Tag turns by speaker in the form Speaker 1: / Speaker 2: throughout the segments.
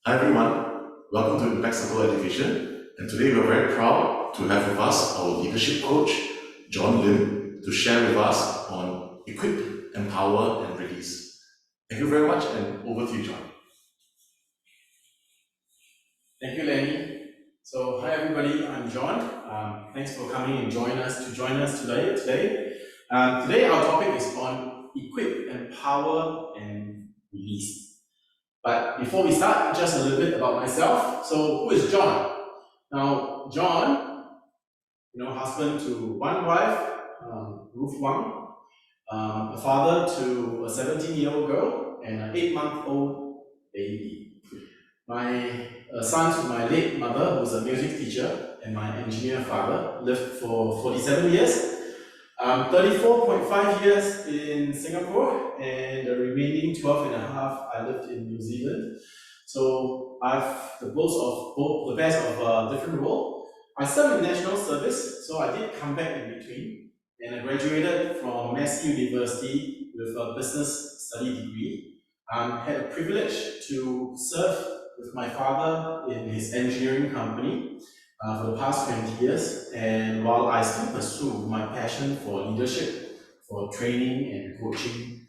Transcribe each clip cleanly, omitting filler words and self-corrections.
Speaker 1: Hi everyone, welcome to Impact Circle Education, and today we're very proud to have with us our leadership coach, John Lim, to share with us on Equip, Empower and Release. Thank you very much, and over to you, John.
Speaker 2: Thank you, Lenny. So, hi everybody, I'm John. Thanks for coming and join us today. Today our topic is on Equip, Empower and Release. But before we start, just a little bit about myself. So, who is John? Now, John, husband to one wife, Ruth Wang, a father to a 17-year-old girl and an 8-month-old baby. My son to my late mother, who's a music teacher, and my engineer father, lived for 47 years. 34.5 years in Singapore, and the remaining 12 and a half I lived in New Zealand. So I've the best of different roles. I served in national service, so I did come back in between, and I graduated from Massey University with a business study degree. Had a privilege to serve with my father in his engineering company for the past 20 years, and while I still pursue my passion for leadership, for training and coaching,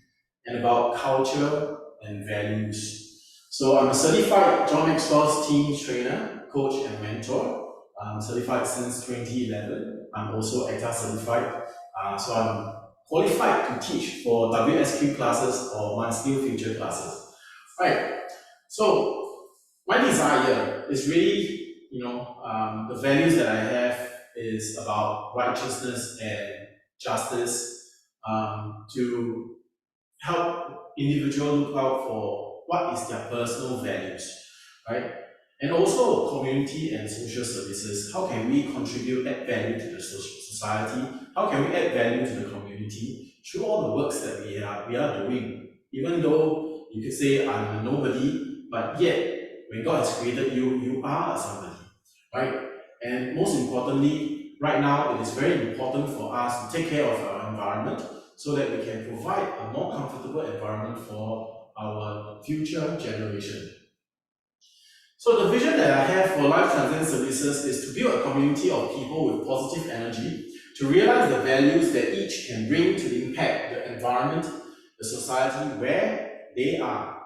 Speaker 2: and about culture and values. So I'm a certified John Maxwell's team trainer, coach and mentor. I'm certified since 2011. I'm also ETA certified, so I'm qualified to teach for WSQ classes or One Skill Future classes. Right, so my desire is really the values that I have is about righteousness and justice, to help individuals look out for what is their personal values, right? And also community and social services. How can we contribute, add value to the society? How can we add value to the community through all the works that we are doing? Even though you could say I'm a nobody, but yet when God has created you, you are a somebody, right? And most importantly, right now it is very important for us to take care of our environment so that we can provide a more comfortable environment for our future generation. So the vision that I have for Life Transcend Services is to build a community of people with positive energy, to realize the values that each can bring to impact the environment, the society where they are.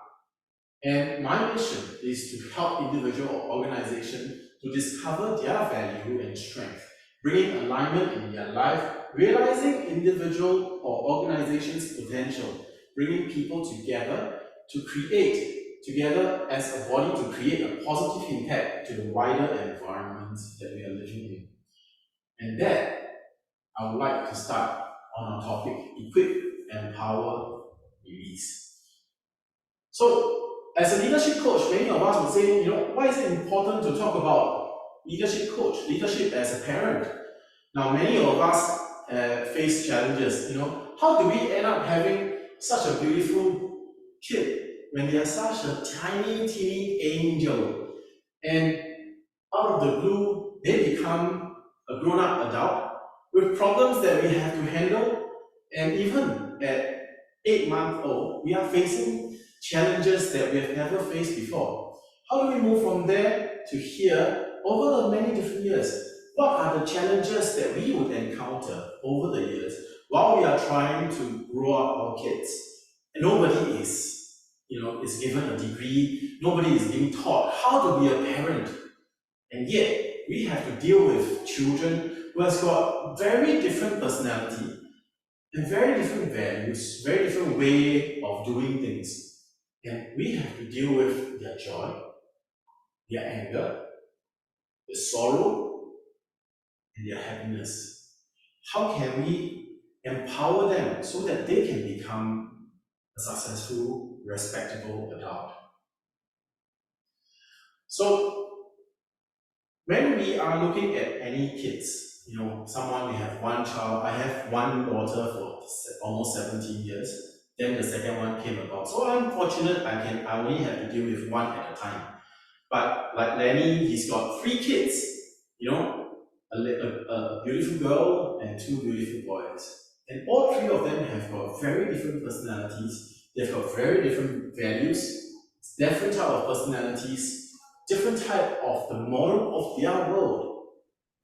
Speaker 2: And my mission is to help individual or organization to discover their value and strength, bringing alignment in their life, realizing individual or organization's potential, bringing people together to create together as a body to create a positive impact to the wider environment that we are living in. And that I would like to start on our topic, Equip, Empower, Release. So, as a leadership coach, many of us would say, why is it important to talk about leadership coach, leadership as a parent? Now, many of us face challenges. How do we end up having such a beautiful kid when they are such a tiny, teeny angel, and out of the blue, they become a grown-up adult with problems that we have to handle, and even at 8 months old, we are facing challenges that we have never faced before. How do we move from there to here over the many different years? What are the challenges that we would encounter over the years while we are trying to grow up our kids? And nobody is given a degree, nobody is being taught how to be a parent. And yet, we have to deal with children who has got very different personality and very different values, very different way of doing things. And we have to deal with their joy, their anger, their sorrow, and their happiness. How can we empower them so that they can become a successful, respectable adult? So, when we are looking at any kids, someone may have one child. I have one daughter for almost 17 years. Then the second one came about. So I'm fortunate I only have to deal with one at a time. But like Lenny, he's got 3 kids, a beautiful girl and 2 beautiful boys. And all 3 of them have got very different personalities. They've got very different values. different type of personalities, different type of the model of their world,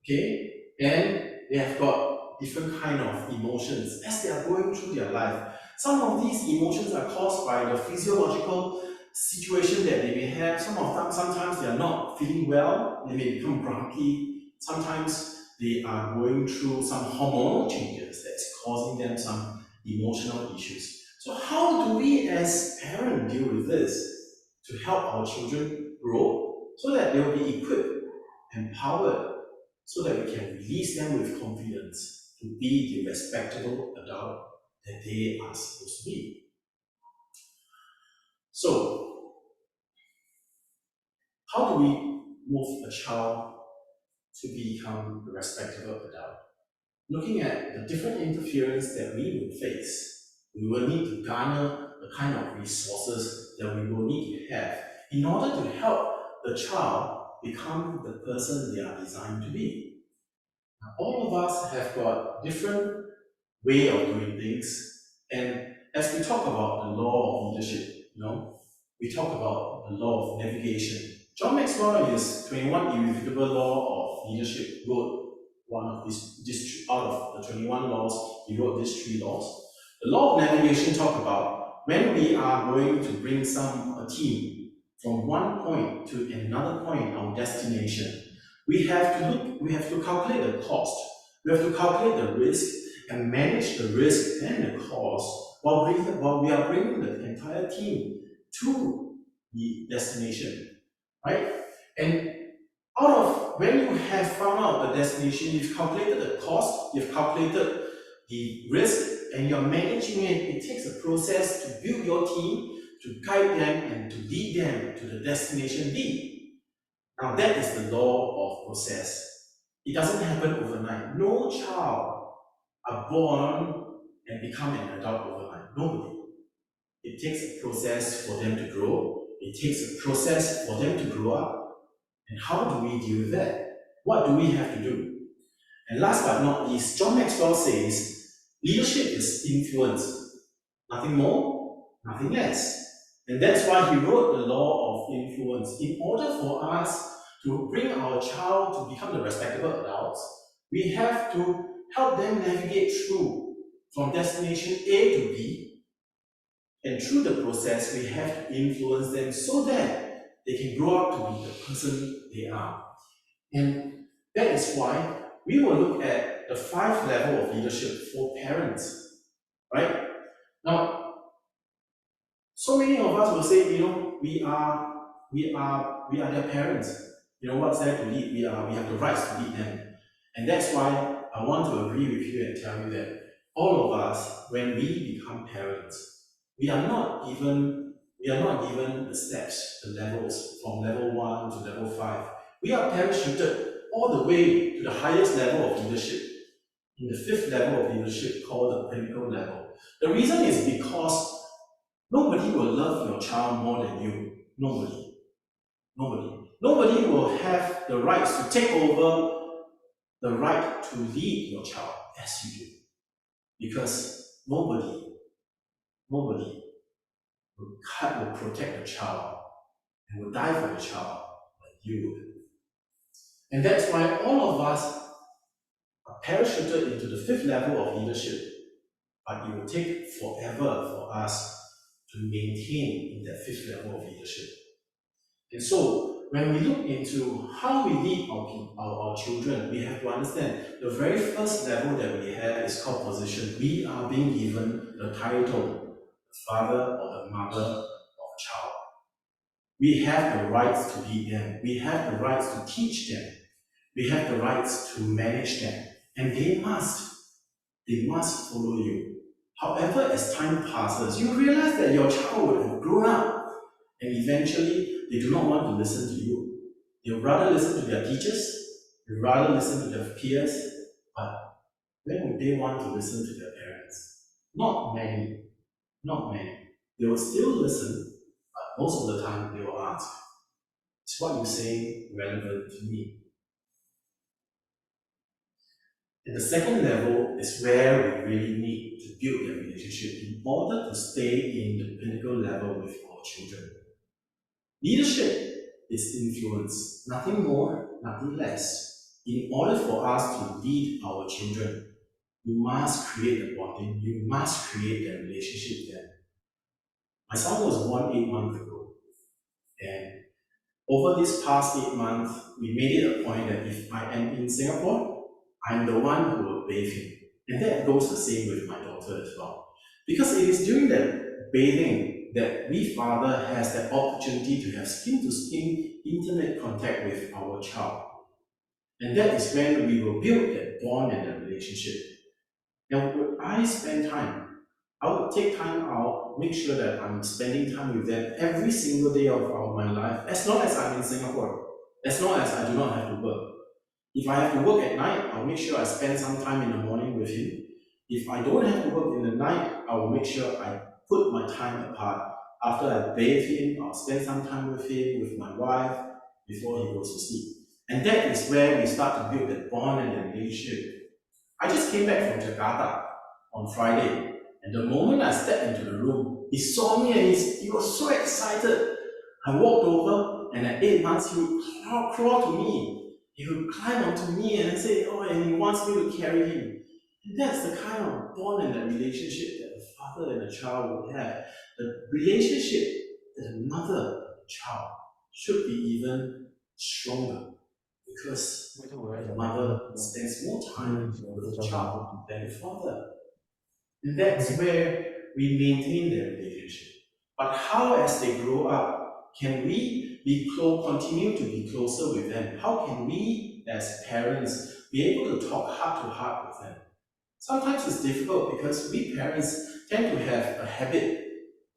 Speaker 2: okay? And they have got different kind of emotions as they are going through their life. Some of these emotions are caused by the physiological situation that they may have. Some of them, sometimes they are not feeling well, they may become grumpy. Sometimes they are going through some hormonal changes that's causing them some emotional issues. So how do we as parents deal with this to help our children grow so that they will be equipped, empowered, so that we can release them with confidence to be the respectable adult that they are supposed to be? So, how do we move a child to become a respectable adult? Looking at the different interference that we will face, we will need to garner the kind of resources that we will need to have in order to help the child become the person they are designed to be. Now, all of us have got different way of doing things, and as we talk about the law of leadership, we talk about the law of navigation. John Maxwell, in his 21 Irrefutable Law of Leadership, wrote one of these out of the 21 laws, he wrote these 3 laws. The law of navigation talk about when we are going to bring a team from one point to another point, our destination, we have to calculate the cost, we have to calculate the risk and manage the risk and the cost while we are bringing the entire team to the destination, right? And out of when you have found out the destination, you've calculated the cost, you've calculated the risk, and you're managing it. It takes a process to build your team, to guide them, and to lead them to the destination B. Now that is the law of process. It doesn't happen overnight. No child are born and become an adult overnight. Nobody. It takes a process for them to grow. It takes a process for them to grow up. And how do we deal with that? What do we have to do? And last but not least, John Maxwell says leadership is influence. Nothing more, nothing less. And that's why he wrote the law of influence. In order for us to bring our child to become the respectable adults, we have to help them navigate through from destination A to B, and through the process we have to influence them so that they can grow up to be the person they are. And that is why we will look at the 5 levels of leadership for parents, right? Now, so many of us will say, we are their parents. What's there to lead? We have the rights to lead them. And that's why I want to agree with you and tell you that all of us, when we become parents, we are not given the steps, the levels from level 1 to level 5. We are parachuted all the way to the highest level of leadership, in the 5th level of leadership called the pinnacle level. The reason is because nobody will love your child more than you. Nobody. Nobody will have the rights to take over the right to lead your child as you do. Because nobody will protect the child and will die for the child like you would. And that's why all of us are parachuted into the 5th level of leadership, but it will take forever for us to maintain in that 5th level of leadership. And so, when we look into how we lead our children, we have to understand the very first level that we have is called position. We are being given the title, the father or the mother of a child. We have the rights to lead them. We have the rights to teach them. We have the rights to manage them. And they must follow you. However, as time passes, you realize that your child will have grown up, and eventually they do not want to listen to you. They would rather listen to their teachers, they would rather listen to their peers, but when would they want to listen to their parents? Not many. They will still listen, but most of the time they will ask, is what you say relevant to me? And the second level is where we really need to build a relationship in order to stay in the pinnacle level with our children. Leadership is influence, nothing more, nothing less. In order for us to lead our children, you must create the bonding, you must create the relationship there. My son was born 8 months ago, and over this past 8 months, we made it a point that if I am in Singapore, I'm the one who will bathe him. And that goes the same with my daughter as well. Because it is during the bathing that we father has the opportunity to have skin to skin, intimate contact with our child. And that is when we will build that bond and that relationship. Now, when I spend time, I would take time out, make sure that I'm spending time with them every single day of my life, as long as I'm in Singapore, as long as I do not have to work. If I have to work at night, I'll make sure I spend some time in the morning with him. If I don't have to work in the night, I will make sure I put my time apart. After I bathe him, I'll spend some time with him, with my wife, before he goes to sleep. And that is where we start to build that bond and the relationship. I just came back from Jakarta on Friday, and the moment I stepped into the room, he saw me and he was so excited. I walked over, and at 8 months, he would crawl to me. He would climb onto me and say, "Oh," and he wants me to carry him. And that's the kind of bond and the relationship that a father and a child would have. The relationship that a mother and a child should be even stronger, because the mother spends more time with the child than the father. And that's where we maintain their relationship. But how, as they grow up, can we continue to be closer with them? How can we, as parents, be able to talk heart to heart with them? Sometimes it's difficult because we parents tend to have a habit.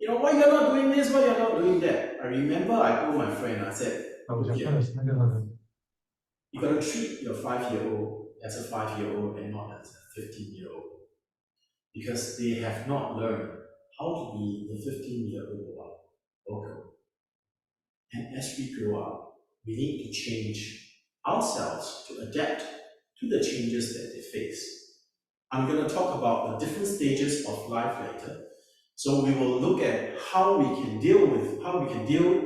Speaker 2: Why you're not doing this, why you're not doing that. I remember I told my friend, I said, "Look here, you gotta treat your 5-year-old as a 5-year-old and not as a 15-year-old. Because they have not learned how to be the 15-year-old boy or girl. And as we grow up, we need to change ourselves to adapt to the changes that they face. I'm going to talk about the different stages of life later. So we will look at how we can deal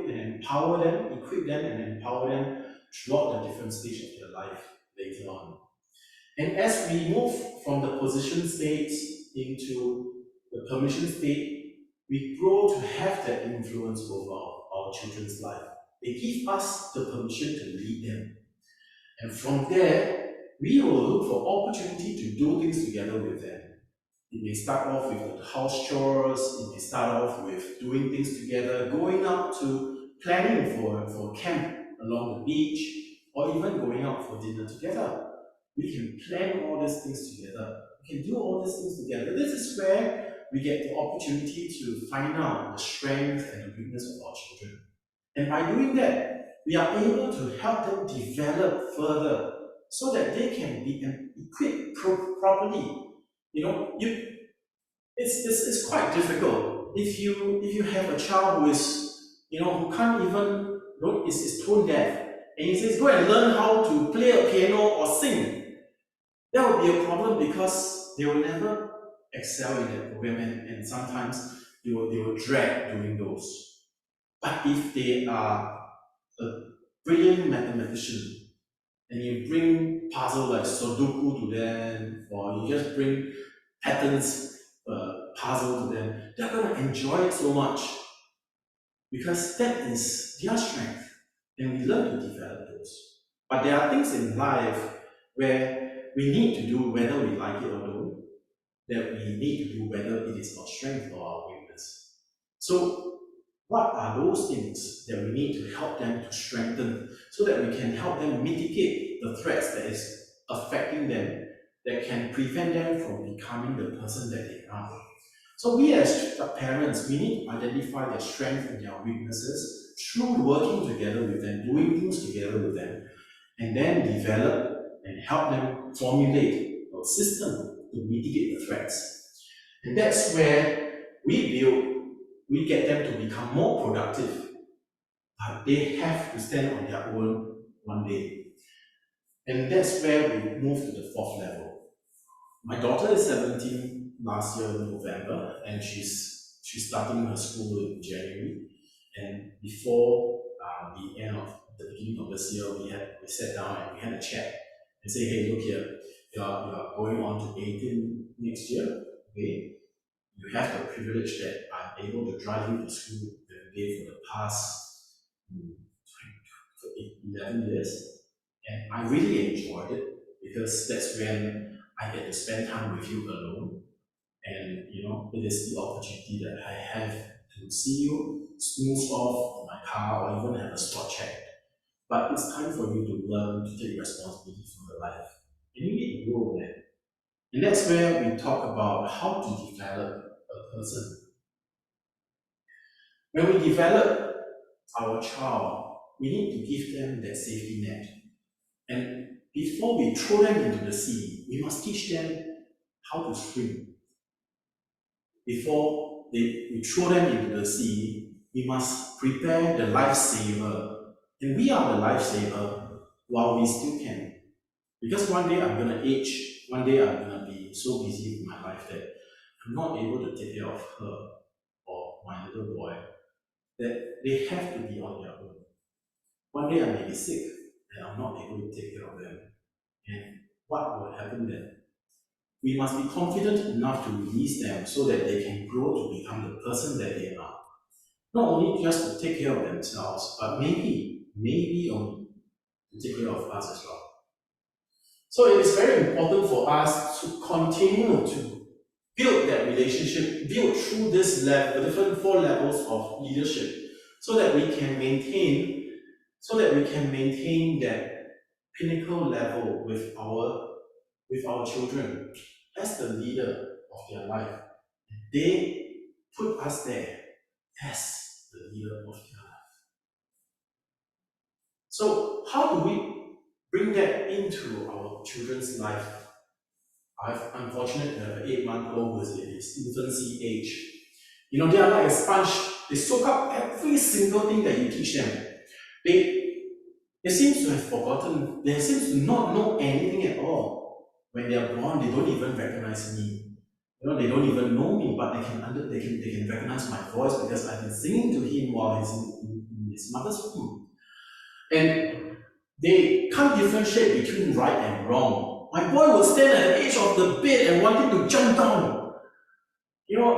Speaker 2: and empower them, equip them and empower them throughout the different stages of their life later on. And as we move from the position state into the permission state, we grow to have that influence over our children's life. They give us the permission to lead them. And from there, we will look for opportunity to do things together with them. It may start off with the house chores, it may start off with doing things together, going out to planning for camp along the beach, or even going out for dinner together. We can plan all these things together. We can do all these things together. This is where we get the opportunity to find out the strength and the weakness of our children. And by doing that, we are able to help them develop further so that they can be equipped properly. It's quite difficult if you have a child who can't even is tone deaf, and he says go and learn how to play a piano or sing. That would be a problem because they will never excel in that program, and sometimes they will drag doing those. But if they are a brilliant mathematician and you bring puzzle like Sudoku to them, or you just bring patterns puzzle to them, they're going to enjoy it so much because that is their strength, and we learn to develop those. But there are things in life where we need to do whether we like it or don't, that we need to do whether it is our strength or our weakness. So what are those things that we need to help them to strengthen so that we can help them mitigate the threats that is affecting them, that can prevent them from becoming the person that they are? So we as parents, we need to identify their strengths and their weaknesses through working together with them, doing things together with them, and then develop and help them formulate a system to mitigate the threats. And that's where we get them to become more productive, but they have to stand on their own one day. And that's where we move to the fourth level. My daughter is 17 last year in November, and she's starting her school in January. And before the end of the beginning of this year, we sat down and we had a chat and say, hey, look here, you are going on to 18 next year, okay? You have the privilege that I'm able to drive you to school every day for the past 11 years. And I really enjoyed it because that's when I get to spend time with you alone. And it is the opportunity that I have to see you, smooth off my car, or even have a spot check. But it's time for you to learn to take responsibility for your life. And you need to grow there. And that's where we talk about how to develop a person. When we develop our child, we need to give them that safety net. And before we throw them into the sea, we must teach them how to swim. Before we throw them into the sea, we must prepare the lifesaver. And we are the lifesaver while we still can. Because one day I'm going to age, one day I'm going to be so busy with my life that I'm not able to take care of her or my little boy, that they have to be on their own. One day I may be sick and I'm not able to take care of them. And what will happen then? We must be confident enough to release them so that they can grow to become the person that they are. Not only just to take care of themselves, but maybe only to take care of us as well. So it is very important for us to continue to build that relationship, build through this level, the different 4 levels of leadership, so that we can maintain that pinnacle level with our children as the leader of their life. They put us there as the leader of their life. So how do we bring that into our children's life? I'm fortunate to have an 8-month-old who is in his infancy age. They are like a sponge. They soak up every single thing that you teach them. They seem to have forgotten, they seem to not know anything at all. When they are born, they don't even recognize me. They don't even know me, but they can recognize my voice because I've been singing to him while he's in his mother's womb. And they can't differentiate between right and wrong. My boy will stand at the edge of the bed and wanting to jump down.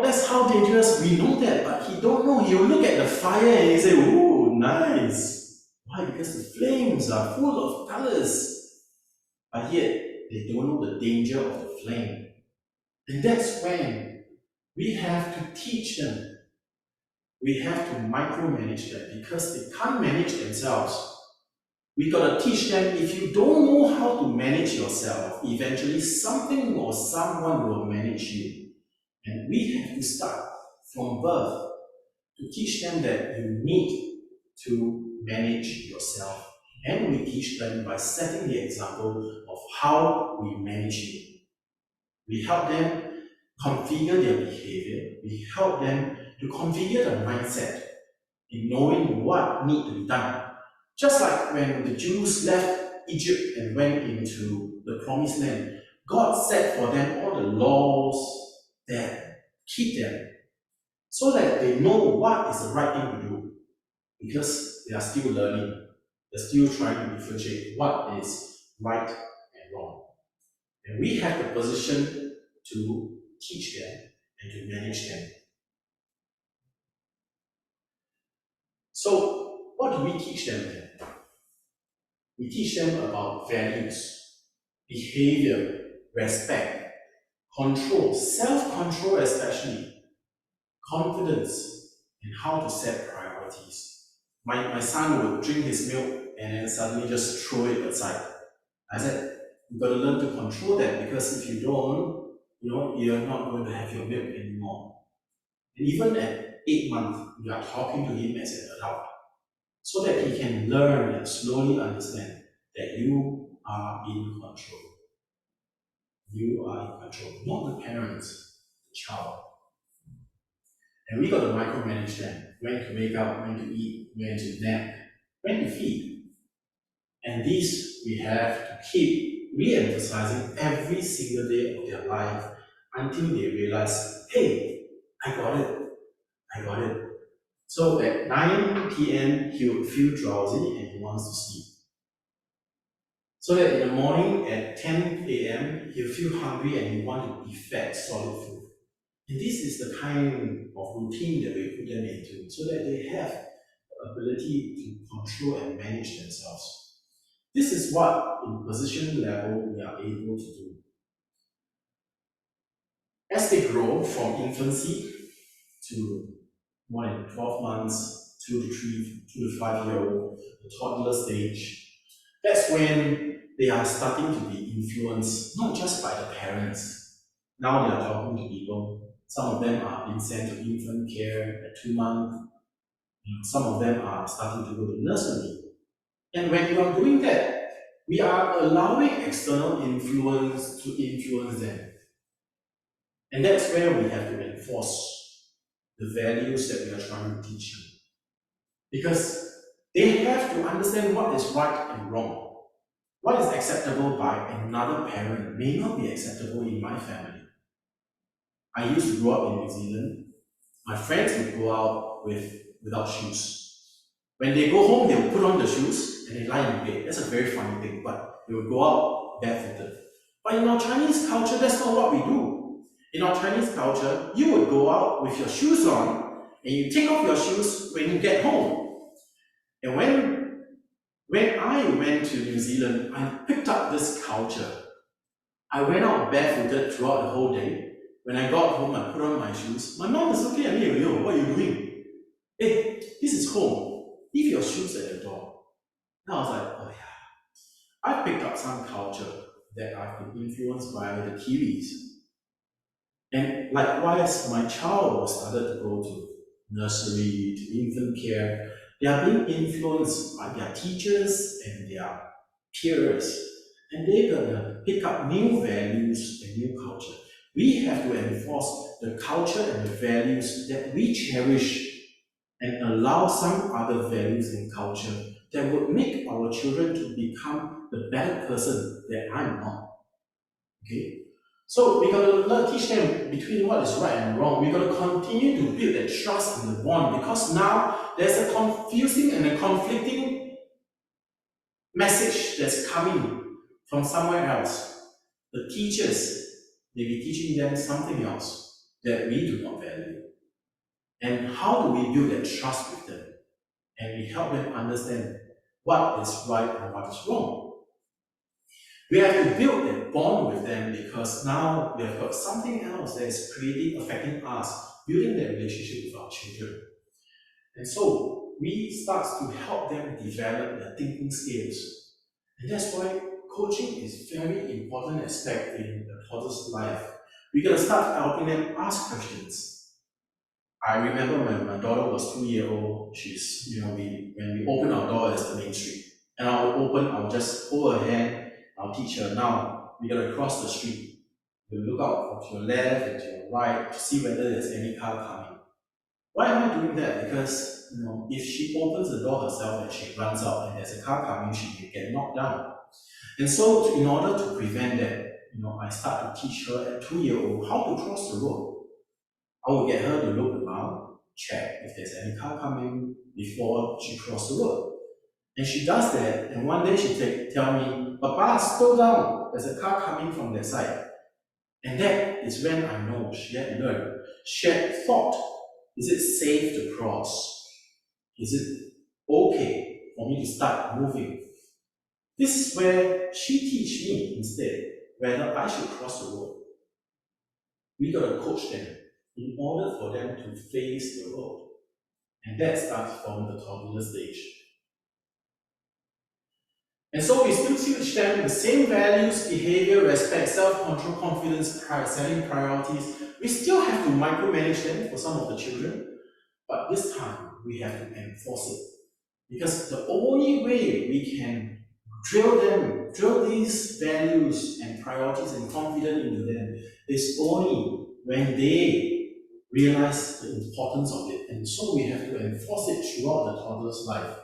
Speaker 2: That's how dangerous. We know that, but he don't know. He'll look at the fire and he say, "Ooh, nice." Why? Because the flames are full of colors. But yet, they don't know the danger of the flame. And that's when we have to teach them. We have to micromanage them because they can't manage themselves. We gotta teach them, if you don't know how to manage yourself, eventually something or someone will manage you. And we have to start from birth to teach them that you need to manage yourself. And we teach them by setting the example of how we manage you. We help them configure their behavior. We help them to configure the mindset in knowing what needs to be done. Just like when the Jews left Egypt and went into the promised land, God set for them all the laws that keep them so that they know what is the right thing to do, because they are still learning. They're still trying to differentiate what is right and wrong. And we have the position to teach them and to manage them. So, what do we teach them then? We teach them about values, behavior, respect, control, self-control especially, confidence, and how to set priorities. My son would drink his milk and then suddenly just throw it aside. I said, you've got to learn to control that, because if you don't, you're not going to have your milk anymore. And even at 8 months, we are talking to him as an adult, so that he can learn and slowly understand that you are in control. You are in control, not the parents, the child. And we got to micromanage them, when to wake up, when to eat, when to nap, when to feed. And these we have to keep re-emphasizing every single day of their life until they realize, hey, I got it. So at 9 p.m., he would feel drowsy and he wants to sleep. So that in the morning at 10 a.m., he'll feel hungry and he wants to be fed solid food. And this is the kind of routine that we put them into so that they have the ability to control and manage themselves. This is what, in position level, we are able to do. As they grow from infancy to more than 12 months, 2 to 5 year old, the toddler stage, that's when they are starting to be influenced not just by the parents. Now they are talking to people. Some of them are being sent to infant care at 2 months. Some of them are starting to go to nursery. And when you are doing that, we are allowing external influence to influence them. And that's where we have to enforce the values that we are trying to teach them. Because they have to understand what is right and wrong. What is acceptable by another parent may not be acceptable in my family. I used to grow up in New Zealand. My friends would go out without shoes. When they go home, they would put on the shoes and they lie in bed. That's a very funny thing, but they would go out barefooted. But in our Chinese culture, that's not what we do. In our Chinese culture, you would go out with your shoes on and you take off your shoes when you get home. And when I went to New Zealand, I picked up this culture. I went out barefooted throughout the whole day. When I got home, I put on my shoes. My mom was looking at me, yo, what are you doing? Hey, this is home. Leave your shoes at the door. And I was like, oh yeah. I picked up some culture that I've been influenced by the Kiwis. And likewise, my child started to go to nursery, to infant care. They are being influenced by their teachers and their peers. And they're gonna pick up new values and new culture. We have to enforce the culture and the values that we cherish and allow some other values and culture that would make our children to become the better person that I'm not. Okay? So we gotta teach them between what is right and wrong. We gotta continue to build that trust in the bond because now there's a confusing and a conflicting message that's coming from somewhere else. The teachers may be teaching them something else that we do not value. And how do we build that trust with them? And we help them understand what is right and what is wrong. We have to build that bond with them because now we have got something else that is creating, affecting us, building that relationship with our children. And so we start to help them develop their thinking skills. And that's why coaching is very important aspect in the toddler's life. We're going to start helping them ask questions. I remember when my daughter was 2 years old, when we open our door as the main street, and I'll just hold her hand, I'll teach her, now we're going to cross the street. You look out to your left and to your right to see whether there's any car coming. Why am I doing that? Because if she opens the door herself and she runs out and there's a car coming, she may get knocked down. And so in order to prevent that, I start to teach her at 2 years old how to cross the road. I will get her to look around, check if there's any car coming before she crosses the road. And she does that, and one day she tell me, Papa, slow down, there's a car coming from that side. And that is when I know she had learned. She had thought, is it safe to cross? Is it okay for me to start moving? This is where she teach me instead whether I should cross the road. We gotta coach them in order for them to face the road. And that starts from the toddler stage. And so we still teach them the same values, behavior, respect, self-control, confidence, setting priorities. We still have to micromanage them for some of the children, but this time we have to enforce it. Because the only way we can drill these values and priorities and confidence into them is only when they realize the importance of it. And so we have to enforce it throughout the toddler's life.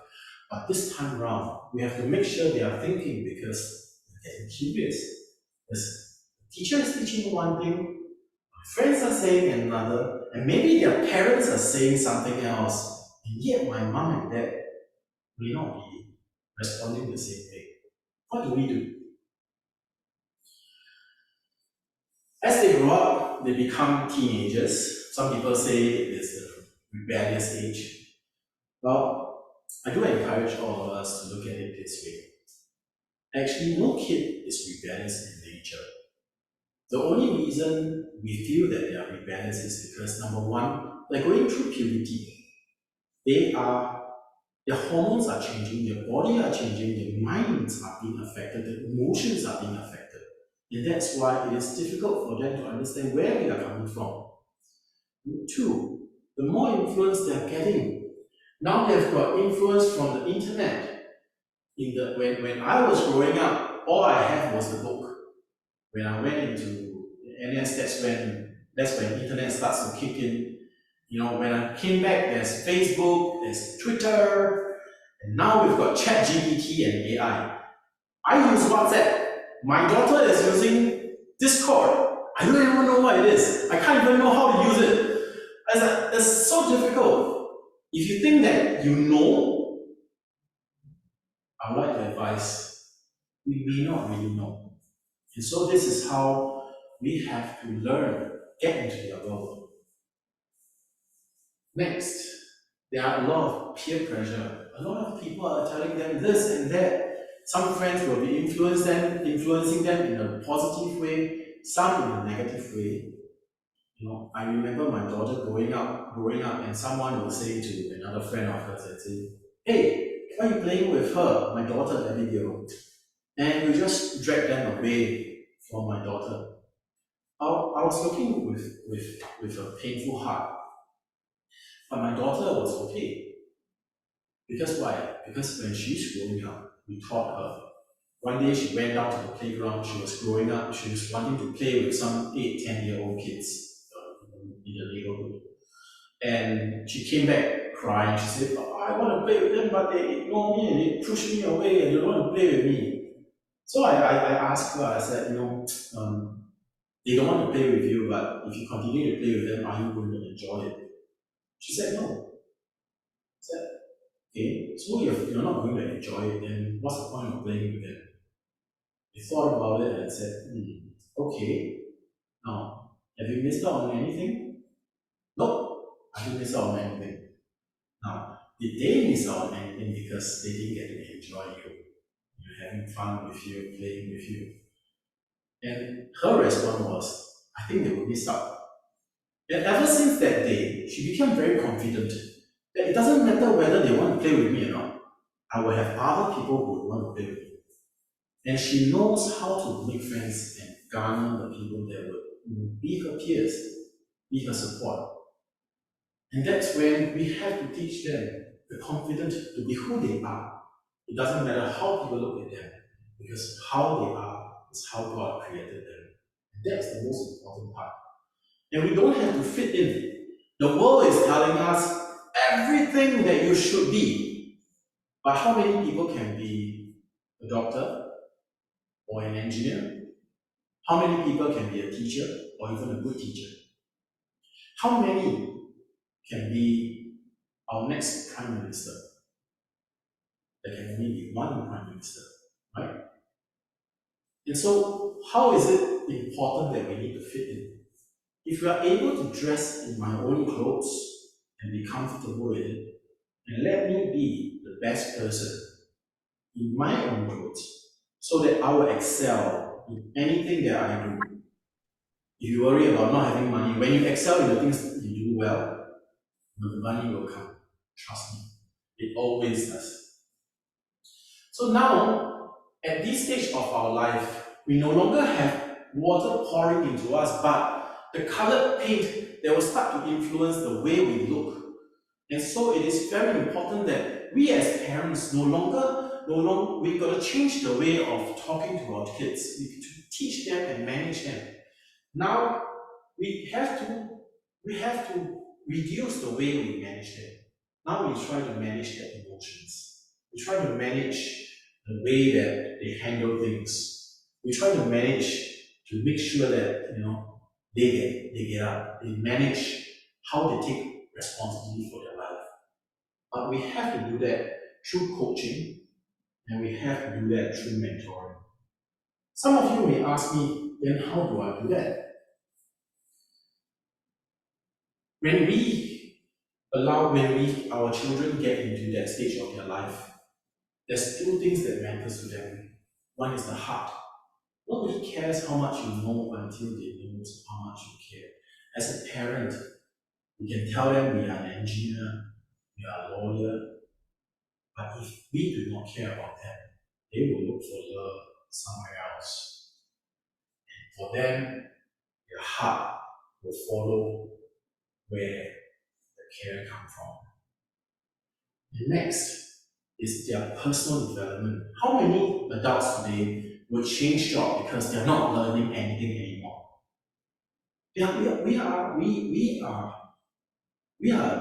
Speaker 2: But this time around, we have to make sure they are thinking because they're getting curious. The teacher is teaching one thing, friends are saying another, and maybe their parents are saying something else. And yet my mom and dad may not be responding the same way. What do we do? As they grow up, they become teenagers. Some people say it's the rebellious age. Well, I do encourage all of us to look at it this way. Actually, no kid is rebellious in nature. The only reason we feel that they are rebellious is because number one, they're going through puberty. They are Their hormones are changing, their body are changing, their minds are being affected, their emotions are being affected. And that's why it is difficult for them to understand where we are coming from. Two, the more influence they're getting. Now they've got influence from the internet. When I was growing up, all I had was the book. When I went into NS, that's when internet starts to kick in. When I came back, there's Facebook, there's Twitter, and now we've got ChatGPT and AI. I use WhatsApp. My daughter is using Discord. I don't even know what it is. I can't even know how to use it. It's so difficult. If you think that you know, I would like to advise, we may not really know. And so this is how we have to learn, get into their world. Next, there are a lot of peer pressure. A lot of people are telling them this and that. Some friends will be influencing them in a positive way, some in a negative way. I remember my daughter growing up, and someone will say to another friend of hers and say, "Hey, why are you playing with her, my daughter Abigail?" And we just drag them away from my daughter. I was looking with a painful heart, but my daughter was okay. Because why? Because when she's growing up, we taught her. One day she went down to the playground, she was growing up, she was wanting to play with some 8, 10-year-old kids in the neighborhood. And she came back crying. She said, "Oh, I want to play with them, but they ignore me and they push me away and they don't want to play with me." So I asked her, I said, they don't want to play with you, but if you continue to play with them, are you going to enjoy it? She said, "No." I said, "Okay, so if you're not going to enjoy it, then what's the point of playing with them?" They thought about it and said, "Okay, now, have you missed out on anything?" "No, I didn't miss out on anything." Now, did they miss out on anything because they didn't get to enjoy having fun with you, playing with you? And her response was, "I think they will miss out." And ever since that day, she became very confident that it doesn't matter whether they want to play with me or not. I will have other people who will want to play with me. And she knows how to make friends and garner the people that would be her peers, be her support. And that's when we have to teach them the confidence to be who they are. It doesn't matter how people look at them, because how they are is how God created them. And that's the most important part. And we don't have to fit in. The world is telling us everything that you should be. But how many people can be a doctor or an engineer? How many people can be a teacher or even a good teacher? How many can be our next prime minister? There can only be one prime minister, right? And so, how is it important that we need to fit in? If you are able to dress in my own clothes and be comfortable with it, and let me be the best person in my own clothes, so that I will excel in anything that I do. If you worry about not having money, when you excel in the things that you do well, the money will come. Trust me. It always does. So now, at this stage of our life, we no longer have water pouring into us, but the colored paint that will start to influence the way we look. And so it is very important that we as parents no longer, we've got to change the way of talking to our kids. We to teach them and manage them. Now we have to reduce the way we manage them. Now we try to manage their emotions. We try to manage the way that they handle things. We try to manage to make sure that they get up. They manage how they take responsibility for their life. But we have to do that through coaching, and we have to do that through mentoring. Some of you may ask me, then how do I do that? When our children get into that stage of their life, there's two things that matters to them. One is the heart. Nobody cares how much you know until they know how much you care. As a parent, you can tell them we are an engineer, we are a lawyer, but if we do not care about them, they will look for love somewhere else. For them, their heart will follow where the care comes from. The next is their personal development. How many adults today will change job because they're not learning anything anymore? We are a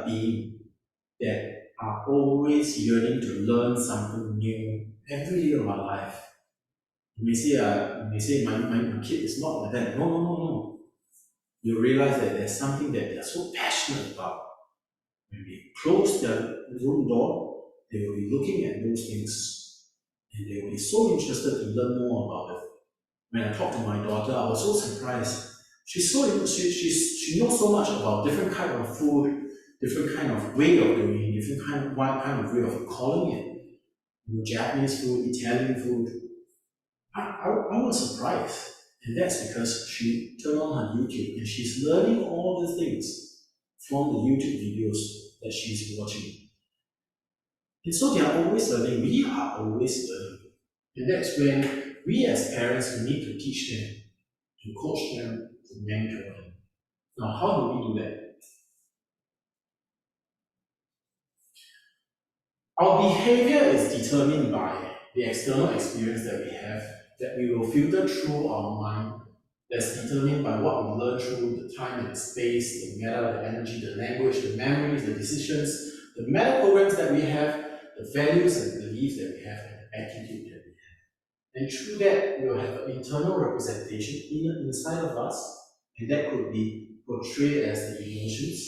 Speaker 2: being that are always yearning to learn something new every day of our life. My kid is not like that. No, no, no, no. You realize that there's something that they're so passionate about. When we close the room door, they will be looking at those things and they will be so interested to learn more about it. When I talked to my daughter, I was so surprised. She knows so much about different kind of food, different kind of way of doing it, different kind of way of calling it. Japanese food, Italian food. I was surprised. And that's because she turned on her YouTube and she's learning all these things from the YouTube videos that she's watching. And so they are always learning. We are always learning. And that's when we as parents, we need to teach them, to coach them, to mentor them. Now, how do we do that? Our behavior is determined by the external experience that we have, that we will filter through our mind, that's determined by what we learn through the time and the space, the matter, the energy, the language, the memories, the decisions, the meta programs that we have, the values and beliefs that we have, and the attitude that we have. And through that, we will have an internal representation inside of us, and that could be portrayed as the emotions,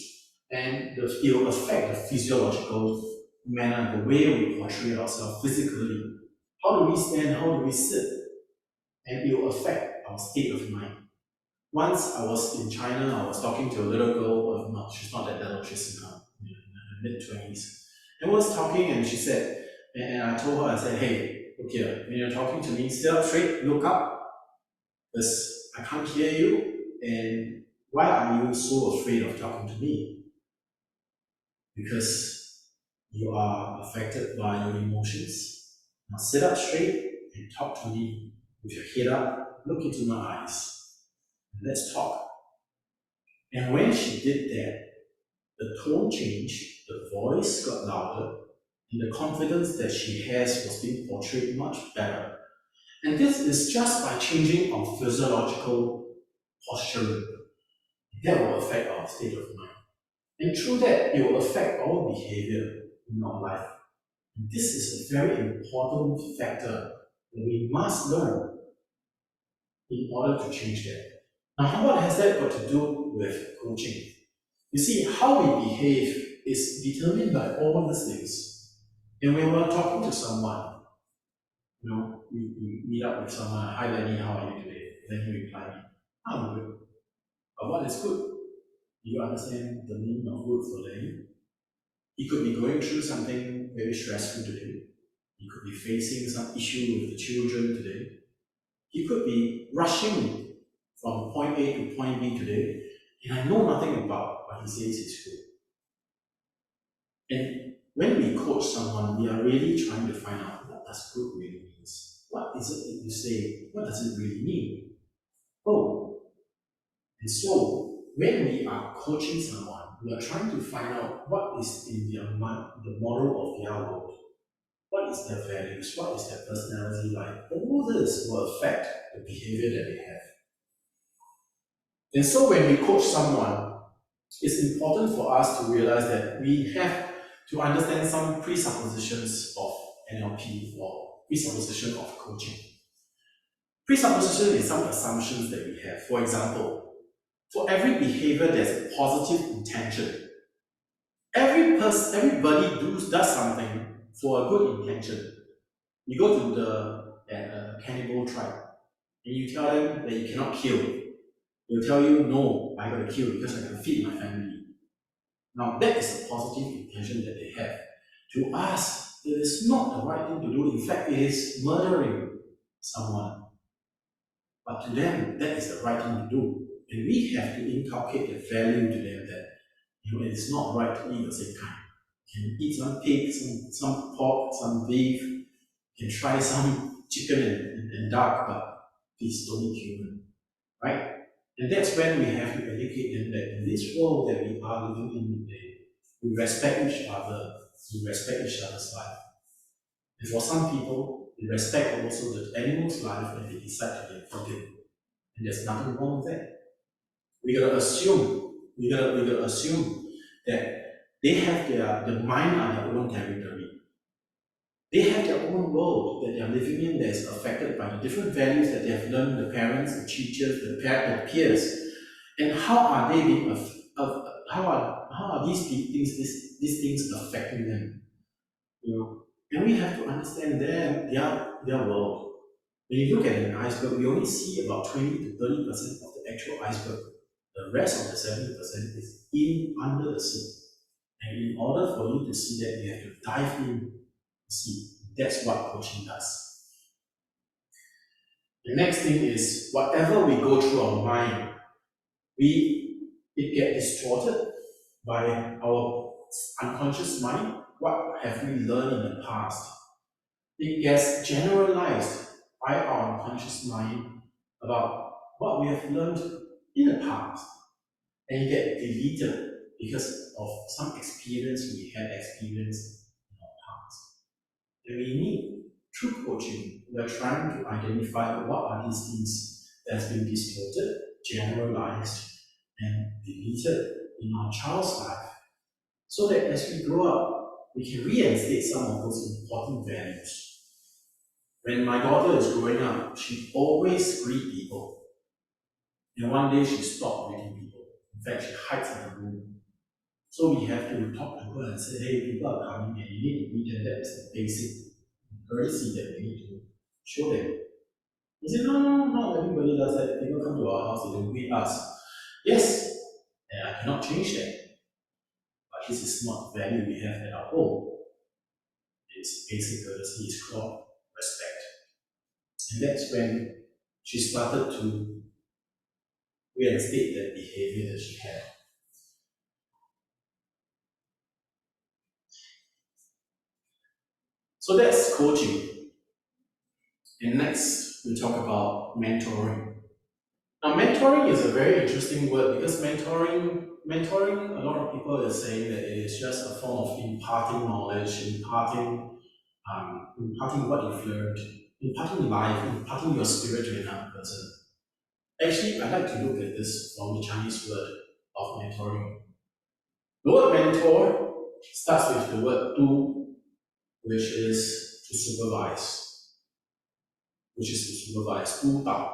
Speaker 2: and it will affect the physiological manner, the way we portray ourselves physically. How do we stand? How do we sit? And it will affect our state of mind. Once I was in China, I was talking to a little girl, no, she's not that little, she's in her mid-20s. And we was talking and she said, and I told her, I said, hey, look here, when you're talking to me, sit up straight, look up, because I can't hear you, and why are you so afraid of talking to me? Because you are affected by your emotions. Now sit up straight and talk to me with your head up, look into my eyes, and let's talk. And when she did that, the tone changed, the voice got louder, and the confidence that she has was being portrayed much better. And this is just by changing our physiological posturing. That will affect our state of mind. And through that, it will affect our behavior in our life. And this is a very important factor that we must learn in order to change that. Now, what has that got to do with coaching? You see, how we behave is determined by all these things. And when we're talking to someone, we meet up with someone, hi Lenny, how are you today? Then he reply me, I'm good. But what is good? Do you understand the meaning of good for Lenny? He could be going through something very stressful today. He could be facing some issue with the children today. He could be rushing from point A to point B today, and I know nothing about what he says is good. And when we coach someone, we are really trying to find out what does good really means. What is it that you say? What does it really mean? Oh, and so when we are coaching someone, we are trying to find out what is in their mind, the model of their world. What is their values? What is their personality like? All this will affect the behavior that they have. And so when we coach someone, it's important for us to realize that we have to understand some presuppositions of NLP or presupposition of coaching. Presupposition is some assumptions that we have. For example, for every behavior, there's a positive intention. Everybody does something for a good intention. You go to the cannibal tribe and you tell them that you cannot kill. They'll tell you, no, I gotta kill because I can feed my family. Now that is a positive intention that they have. To us, it is not the right thing to do. In fact, it is murdering someone. But to them, that is the right thing to do. And we have to inculcate the value to them that it is not right to eat the same kind. You can eat some pig, some pork, some beef, you can try some chicken and duck, but please don't eat human. Right? And that's when we have to educate them that in this world that we are living in today, we respect each other, we respect each other's life. And for some people, they respect also the animal's life when they decide to get vegan. And there's nothing wrong with that. We gotta assume that they have the mind on their own territory. They have their own world that they are living in that is affected by the different values that they have learned, the parents, the teachers, the peers. And how are they being how are these things affecting them? You know? And we have to understand their world. When you look at an iceberg, we only see about 20 to 30% of the actual iceberg. The rest of the 70% is under the sea. And in order for you to see that, you have to dive in to see. That's what coaching does. The next thing is whatever we go through our mind, it gets distorted by our unconscious mind. What have we learned in the past? It gets generalized by our unconscious mind about what we have learned in the past, and it gets deleted because of some experience we had experienced in our past. And we need, through coaching, we are trying to identify what are these things that has been distorted, generalized, and deleted in our child's life, so that as we grow up, we can reinstate some of those important values. When my daughter is growing up, she always greet people. And one day she stopped greeting people. In fact, she hides in the room. So we have to talk to her and say, hey, people are coming and you need to greet them. That is the basic courtesy that we need to show them. He said, no, everybody does that. People come to our house, they don't greet us. Yes, and I cannot change that. But this is not the value we have at our home. It's basic courtesy, it's called respect. And that's when she started to reinstate that behavior that she had. So that's coaching. And next, we'll talk about mentoring. Now, mentoring is a very interesting word because mentoring, a lot of people are saying that it is just a form of imparting knowledge, imparting what you've learned, imparting life, imparting your spirit to another person. Actually, I like to look at this from the Chinese word of mentoring. The word mentor starts with the word du, which is to supervise, du dao,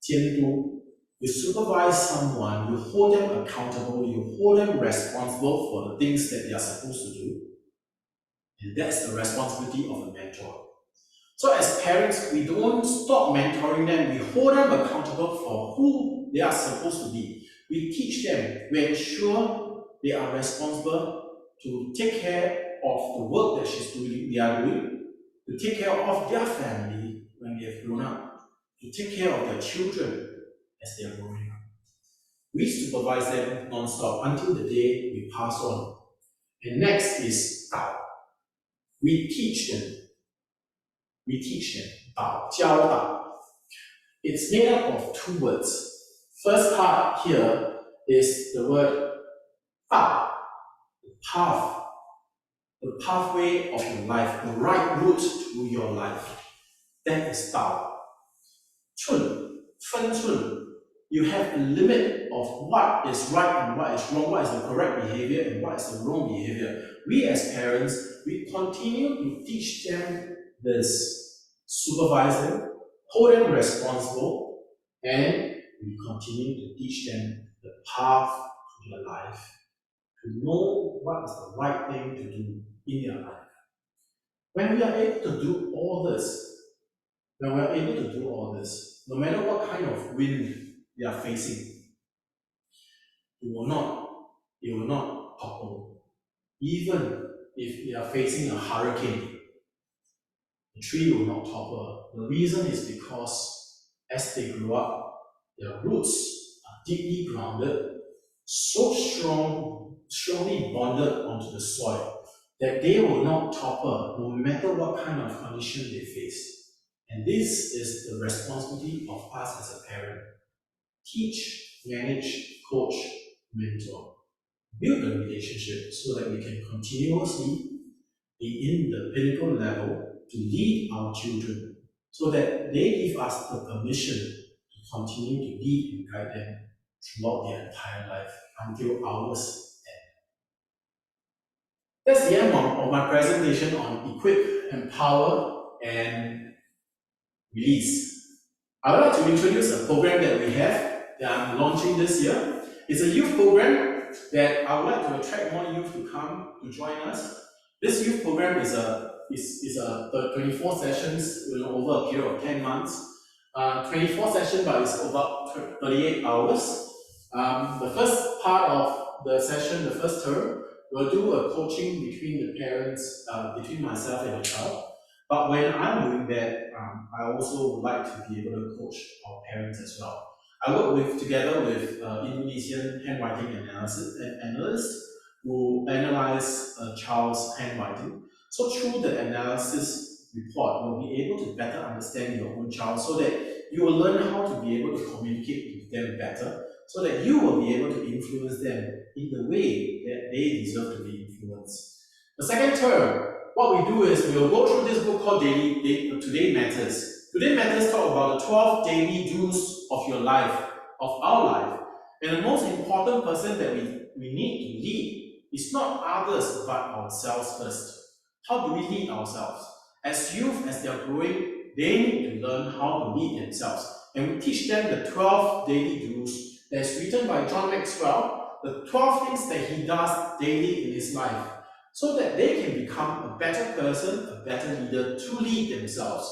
Speaker 2: tian du. You supervise someone, you hold them accountable, you hold them responsible for the things that they are supposed to do. And that's the responsibility of a mentor. So as parents, we don't stop mentoring them, we hold them accountable for who they are supposed to be. We teach them, we ensure they are responsible to take care of the work that they are doing, to take care of their family when they have grown up, to take care of their children as they are growing up. We supervise them non-stop until the day we pass on. And next is Dao. We teach them, Dao, Jiao Dao. It's made up of two words. First part here is the word Dao, the path, the pathway of your life, the right route to your life. That is Dao. Chun, Fen Chun. You have a limit of what is right and what is wrong, what is the correct behavior and what is the wrong behavior. We as parents, we continue to teach them this, supervise them, hold them responsible, and we continue to teach them the path to their life. to know what is the right thing to do in their life. When we are able to do all this, when we are able to do all this, no matter what kind of wind they are facing, it will not topple. Even if they are facing a hurricane, the tree will not topple. The reason is because as they grow up, their roots are deeply grounded, so strongly bonded onto the soil that they will not topple no matter what kind of condition they face. And this is the responsibility of us as a parent. Teach, manage, coach, mentor. Build a relationship so that we can continuously be in the pinnacle level to lead our children, so that they give us the permission to continue to lead and guide them throughout their entire life until ours end. That's the end of my presentation on equip, empower, and release. I would like to introduce a program that we have that I'm launching this year. It's a youth program that I would like to attract more youth to come to join us. This youth program is a 24 sessions over a period of 10 months. 24 sessions, but it's about 38 hours. The first part of the session, the first term, we'll do a coaching between the parents, between myself and the child. But when I'm doing that, I also would like to be able to coach our parents as well. I work together with Indonesian handwriting analysts who analyze a child's handwriting. So through the analysis report, you'll be able to better understand your own child so that you will learn how to be able to communicate with them better, so that you will be able to influence them in the way that they deserve to be influenced. The second term, what we do is we'll go through this book called Today Matters. Today Matters talk about the 12 daily do's of your life, of our life. And the most important person that we need to lead is not others but ourselves first. How do we lead ourselves? As youth, as they are growing, they need to learn how to lead themselves. And we teach them the 12 daily do's that's written by John Maxwell, the 12 things that he does daily in his life, so that they can become a better person, a better leader to lead themselves.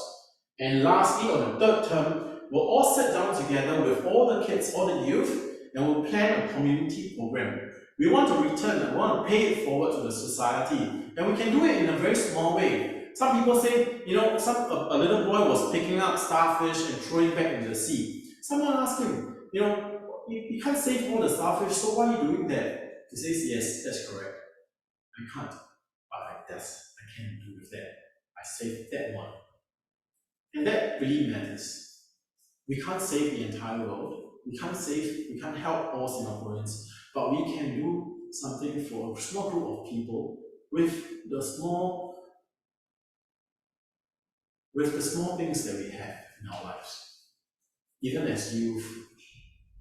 Speaker 2: And lastly, on the third term, we'll all sit down together with all the kids, all the youth, and we'll plan a community program. We want to return and want to pay it forward to the society. And we can do it in a very small way. Some people say, a little boy was picking up starfish and throwing back into the sea. Someone asked him, you can't save all the starfish, so why are you doing that? He says, yes, that's correct. I can't, but I can do with that. I saved that one. And that really matters. We can't save the entire world. We can't help all Singaporeans, but we can do something for a small group of people with the small things that we have in our lives. Even as youth,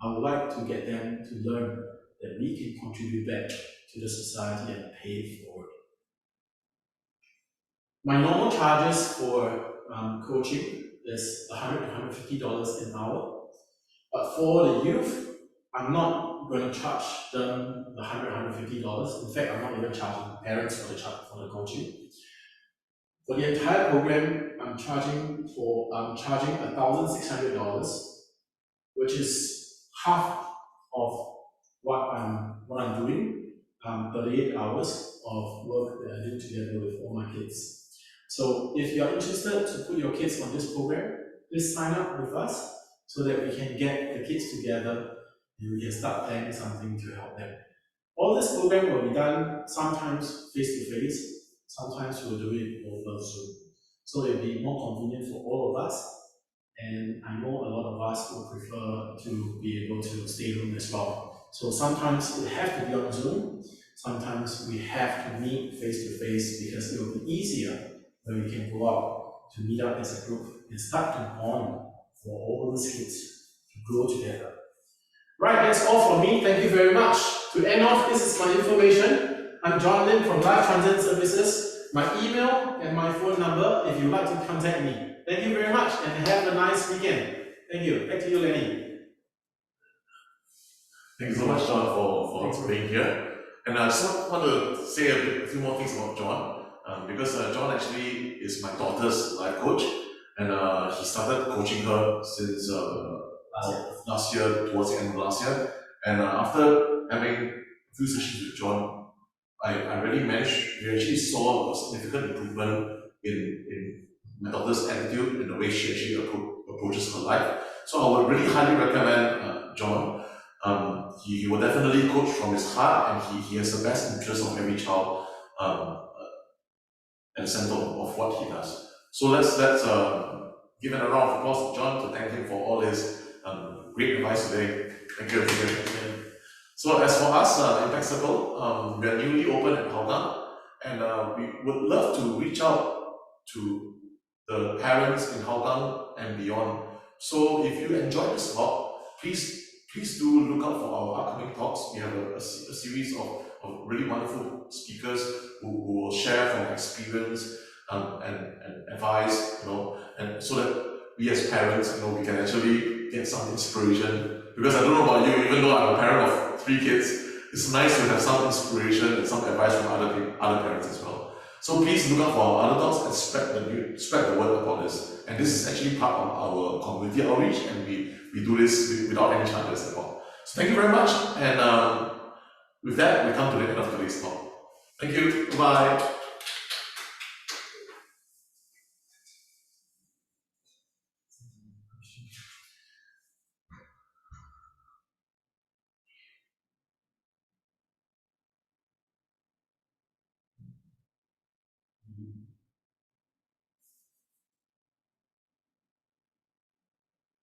Speaker 2: I would like to get them to learn that we can contribute back to the society and pay it forward. My normal charges for coaching is $100 to $150 an hour. But for the youth, I'm not going to charge them the $100, $150. In fact, I'm not even charging parents for the coaching. For the entire program, I'm charging $1,600, which is half of what I'm doing, 38 hours of work that I do together with all my kids. So if you're interested to put your kids on this program, please sign up with us so that we can get the kids together and we can start planning something to help them. All this program will be done sometimes face-to-face, sometimes we'll do it over Zoom. So it'll be more convenient for all of us, and I know a lot of us will prefer to be able to stay home as well. So sometimes it has to be on Zoom, sometimes we have to meet face-to-face because it will be easier when we can go out to meet up as a group and start to bond for all those kids to grow together. Right, that's all from me. Thank you very much. To end off, this is my information. I'm John Lim from Life Transit Services. My email and my phone number if you'd like to contact me. Thank you very much and have a nice weekend. Thank you. Back to you, Lenny.
Speaker 1: Thank you so much, John, for being here. And I just want to say a few more things about John, because John actually is my daughter's life coach, and he started coaching her since last year, towards the end of last year. And after having a few sessions with John, I really managed, we actually saw a significant improvement in my daughter's attitude and the way she actually approaches her life. So I would really highly recommend John. He will definitely coach from his heart, and he has the best interest of every child at the center of what he does. So let's give an round of applause to John to thank him for all his great advice today. Thank you again. So as for us, Impact Circle, we are newly open at Hougang, and we would love to reach out to the parents in Hougang and beyond. So if you enjoyed this talk, please do look out for our upcoming talks. We have a series of really wonderful speakers who will share from experience and advice, and so that we as parents, we can actually get some inspiration. Because I don't know about you, even though I'm a parent of 3 kids, it's nice to have some inspiration and some advice from other parents as well. So please look out for our other talks and spread the word about this. And this is actually part of our community outreach, and we do this without any charges at all. So thank you very much, and with that, we come to the end of today's talk. Thank you. Bye.